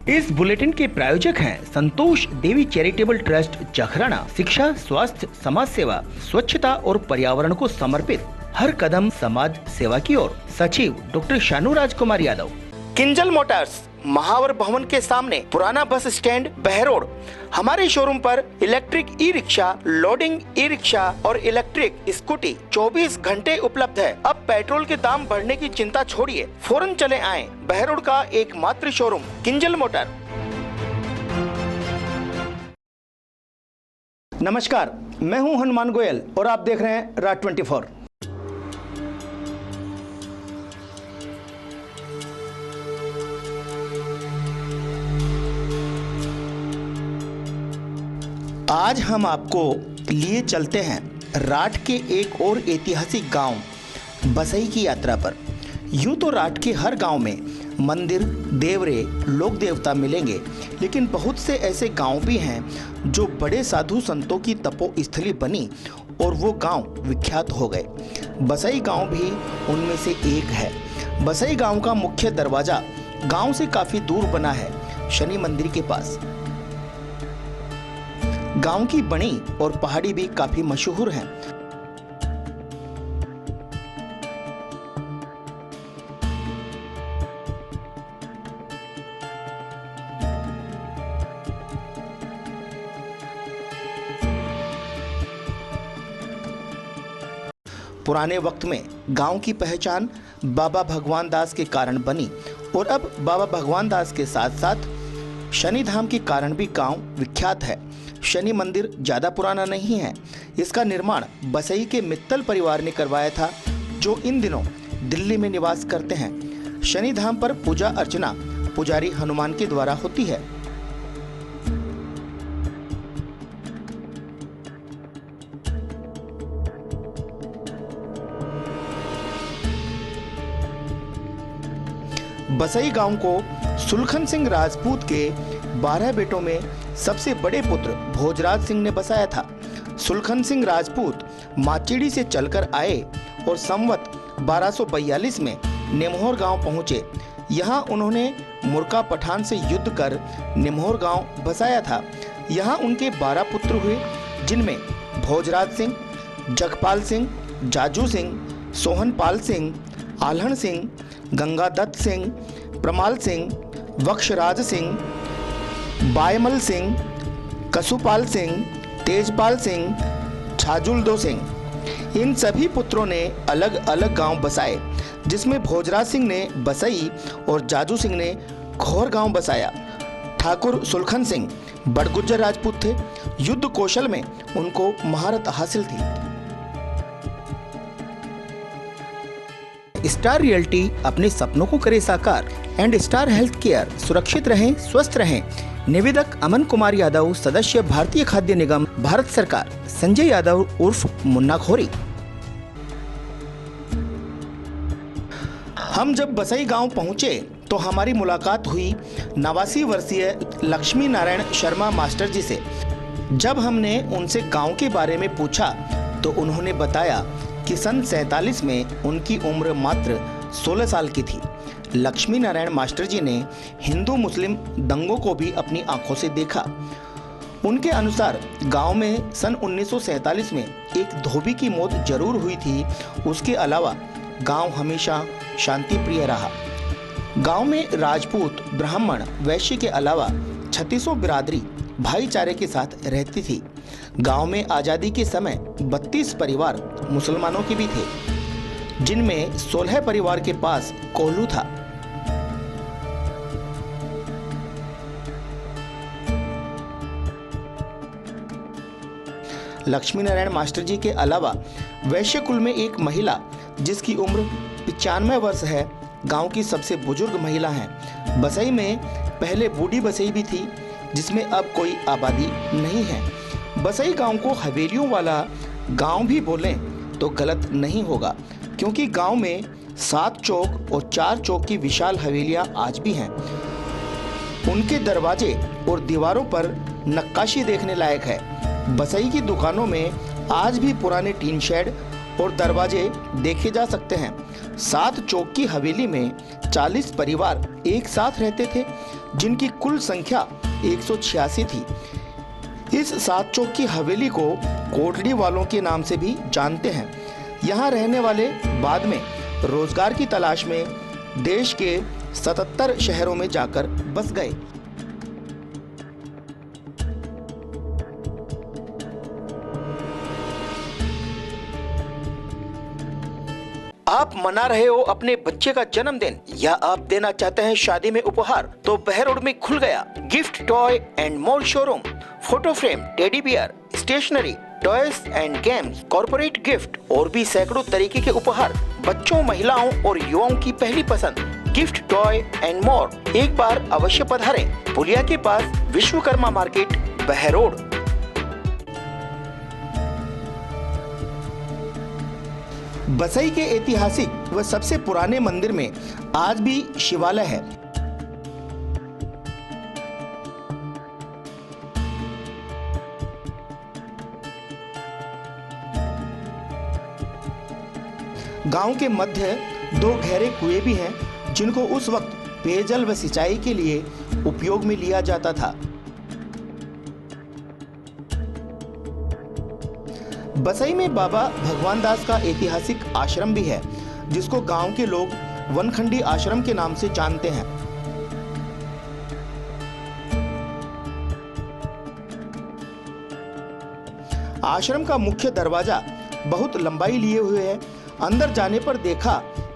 इस बुलेटिन के प्रायोजक हैं संतोष देवी चैरिटेबल ट्रस्ट जखराना। शिक्षा, स्वास्थ्य, समाज सेवा, स्वच्छता और पर्यावरण को समर्पित हर कदम समाज सेवा की ओर। सचिव डॉक्टर शानू राजकुमार यादव। किंजल मोटर्स, महावर भवन के सामने, पुराना बस स्टैंड, बहरोड। हमारे शोरूम पर electric e rickshaw, loading e rickshaw और इलेक्ट्रिक स्कूटी 24 घंटे उपलब्ध है। अब पेट्रोल के दाम बढ़ने की चिंता छोड़िए, फौरन चले आएं। बहरोड का एकमात्र शोरूम किंजल मोटर। नमस्कार, मैं हूं हनुमान गोयल और आप देख रहे हैं राज 24। आज हम आपको लिए चलते हैं राठ के एक और ऐतिहासिक गांव बसई की यात्रा पर। यूं तो राठ के हर गांव में मंदिर, देवरे, लोक देवता मिलेंगे, लेकिन बहुत से ऐसे गांव भी हैं जो बड़े साधु संतों की तपोस्थली बनी और वो गांव विख्यात हो गए। बसई गांव भी उनमें से एक है। बसई गांव का मुख्य दरवाजा गांव से काफी दूर बना है, शनि मंदिर के पास। गांव की बनी और पहाड़ी भी काफी मशहूर हैं। पुराने वक्त में गांव की पहचान बाबा भगवान दास के कारण बनी और अब बाबा भगवान दास के साथ साथ शनि धाम के कारण भी गांव विख्यात है। शनि मंदिर ज़्यादा पुराना नहीं है। इसका निर्माण बसई के मित्तल परिवार ने करवाया था, जो इन दिनों दिल्ली में निवास करते हैं। शनि धाम पर पूजा अर्चना पुजारी हनुमान के द्वारा होती है। बसई गांव को सुलखन सिंह राजपूत के 12 बेटों में सबसे बड़े पुत्र भोजराज सिंह ने बसाया था। सुलखन सिंह राजपूत माचीड़ी से चलकर आए और संवत 1242 में निमोहर गांव पहुंचे। यहां उन्होंने मुर्का पठान से युद्ध कर निमोहर गांव बसाया था। यहां उनके 12 पुत्र हुए, जिनमें भोजराज सिंह, जगपाल सिंह, जाजू सिंह, सोहनपाल सिंह, आल्हण सिंह, गंगादत्त सिंह, प्रमाल सिंह, वक्षराज सिंह, बायमल सिंह, कसुपाल सिंह, तेजपाल सिंह, छाजुलदो सिंह। इन सभी पुत्रों ने अलग अलग गांव बसाए, जिसमें भोजराज सिंह ने बसई और जाजू सिंह ने खोर गांव बसाया। ठाकुर सुलखन सिंह बड़गुज्जर राजपूत थे। युद्ध कौशल में उनको महारत हासिल थी। स्टार रियल्टी अपने सपनों को करे साकार एंड स्टार हेल्थ केयर। सुरक्षित रहें, स्वस्थ रहें। निवेदक अमन कुमार यादव, सदस्य भारतीय खाद्य निगम, भारत सरकार। संजय यादव उर्फ मुन्ना खोरी। हम जब बसई गांव पहुंचे तो हमारी मुलाकात हुई 89 वर्षीय लक्ष्मी नारायण शर्मा मास्टर जी से। जब हमने उनसे गांव के बारे में पूछा तो उन्होंने बताया कि सन 47 में उनकी उम्र मात्र 16 साल की थी। लक्ष्मी नारायण मास्टर जी ने हिंदू मुस्लिम दंगों को भी अपनी आंखों से देखा। उनके अनुसार गांव में सन 1947 में एक धोबी की मौत जरूर हुई थी। उसके अलावा गांव हमेशा शांति प्रिय रहा। गांव में राजपूत, ब्राह्मण, वैश्य के अलावा 36 बिरादरी भाईचारे के साथ रहती थी। गांव में आजादी के समय 32 परिवार मुसलमानों के भी थे, जिनमें 16 परिवार के पास कोल्हू था। लक्ष्मी नारायण मास्टर जी के अलावा वैश्य कुल में एक महिला जिसकी उम्र 95 वर्ष है, गांव की सबसे बुजुर्ग महिला हैं। बसई में पहले बूढ़ी बसई भी थी, जिसमें अब कोई आबादी नहीं है। बसई गांव को हवेलियों वाला गांव भी बोलें तो गलत नहीं होगा, क्योंकि गांव में 7 चौक और 4 चौक की विशाल हवेलियां आज भी हैं। उनके दरवाजे और दीवारों पर नक्काशी देखने लायक है। बसई की दुकानों में आज भी पुराने टीन शेड और दरवाजे देखे जा सकते हैं। 7 चौक की हवेली में 40 परिवार एक साथ रहते थे, जिनकी कुल संख्या 186 थी। इस 7 चौक की हवेली को कोटड़ी वालों के नाम से भी जानते हैं। यहाँ रहने वाले बाद में रोजगार की तलाश में देश के 77 शहरों में जाकर बस गए। आप मना रहे हो अपने बच्चे का जन्मदिन या आप देना चाहते हैं शादी में उपहार, तो बहरोड में खुल गया gift toy and more showroom. Photo frame, teddy bear, stationery, toys and games, corporate gift और भी सैकड़ों तरीके के उपहार बच्चों, महिलाओं और युवाओं की पहली पसंद। गिफ्ट टॉय एंड मोर। एक बार अवश्य पधारें, पुलिया के पास विश्वकर्मा मार्केट, बहरोड। बसई के ऐतिहासिक व सबसे पुराने मंदिर में आज भी शिवालय है। गांव के मध्य 2 गहरे कुएं भी हैं, जिनको उस वक्त पेयजल व सिंचाई के लिए उपयोग में लिया जाता था। बसई में बाबा भगवान दास का ऐतिहासिक आश्रम भी है, जिसको गांव के लोग वनखंडी आश्रम के नाम से जानते हैं। आश्रम का मुख्य दरवाजा बहुत लंबाई लिए हुए है। अंदर जाने पर देखा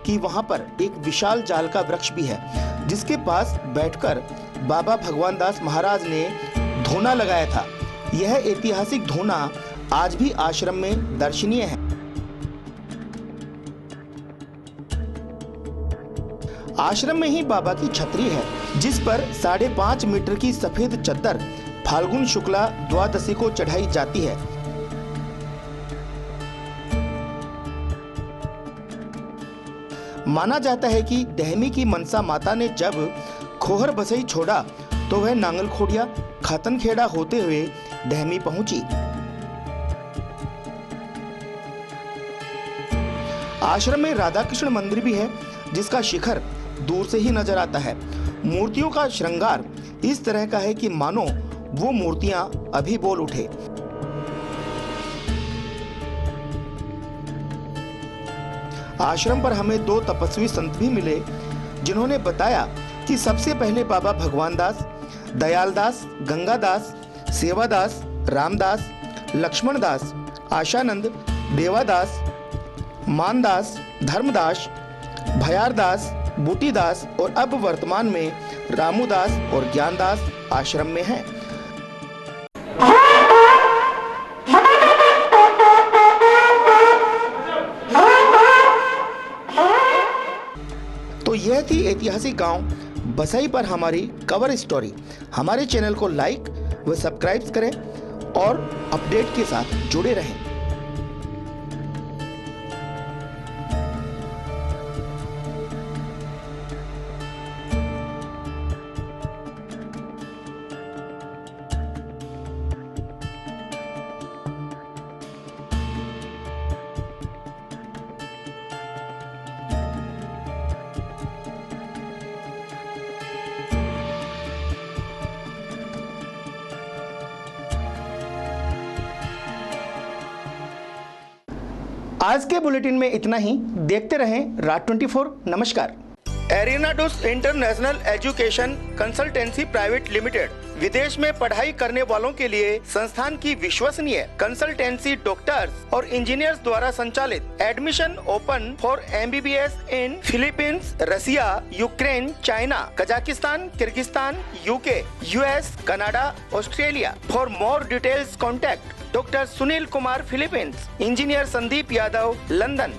कि वहां पर एक विशाल जाल का वृक्ष भी है, जिसके पास बैठकर बाबा भगवान दास महाराज ने धोना लगाया था। यह ऐतिहासिक धोना आज भी आश्रम में दर्शनीय है। आश्रम में ही बाबा की छतरी है, जिस पर 5.5 मीटर की सफेद चद्दर फाल्गुन शुक्ला द्वादशी को चढ़ाई जाती है। माना जाता है कि दहमी की मनसा माता ने जब खोहर बसई छोड़ा तो वह नांगलखोड़िया खातनखेड़ा होते हुए दहमी पहुंची। आश्रम में राधा कृष्ण मंदिर भी है, जिसका शिखर दूर से ही नजर आता है। मूर्तियों का श्रृंगार इस तरह का है कि मानो वो मूर्तियां अभी बोल उठे। आश्रम पर हमें 2 तपस्वी संत भी मिले, जिन्होंने बताया कि सबसे पहले बाबा भगवान दास, दयाल दास, गंगा दास, सेवादास, रामदास, लक्ष्मण दास, आशानंद, देवादास, मानदास, धर्मदास, भयारदास, बूटीदास और अब वर्तमान में रामूदास और ज्ञानदास आश्रम में हैं। तो यह थी ऐतिहासिक गांव बसई पर हमारी कवर स्टोरी। हमारे चैनल को लाइक व सब्सक्राइब करें और अपडेट के साथ जुड़े रहें। आज के बुलेटिन में इतना ही। देखते रहें रात 24। नमस्कार। एरिनाडूस international education consultancy private limited विदेश में पढ़ाई करने वालों के लिए संस्थान की विश्वसनीय कंसल्टेंसी डॉक्टर्स और इंजीनियर्स द्वारा संचालित। Admission open for MBBS in Philippines, Russia, Ukraine, China, Kazakhstan, Kyrgyzstan, UK, US, Canada, Australia. For more details contact doctor Sunil Kumar, Philippines, engineer Sandeep Yadav, London.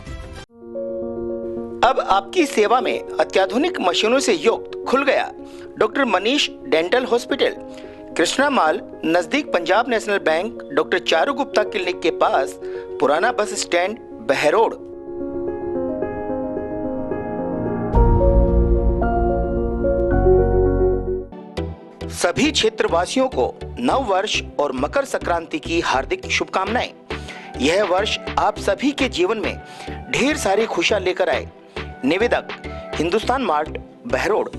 अब आपकी सेवा में अत्याधुनिक मशीनों से युक्त खुल गया doctor Manish dental hospital, Krishna mall, नजदीक Punjab national bank, doctor Charu Gupta clinic के पास, पुराना बस स्टैंड, बहरोड। सभी क्षेत्रवासियों को नव वर्ष और मकर संक्रांति की हार्दिक शुभकामनाएं। यह वर्ष आप सभी के जीवन में ढेर सारी खुशियां लेकर आए। निवेदक, हिंदुस्तान मार्ट, बहरोड।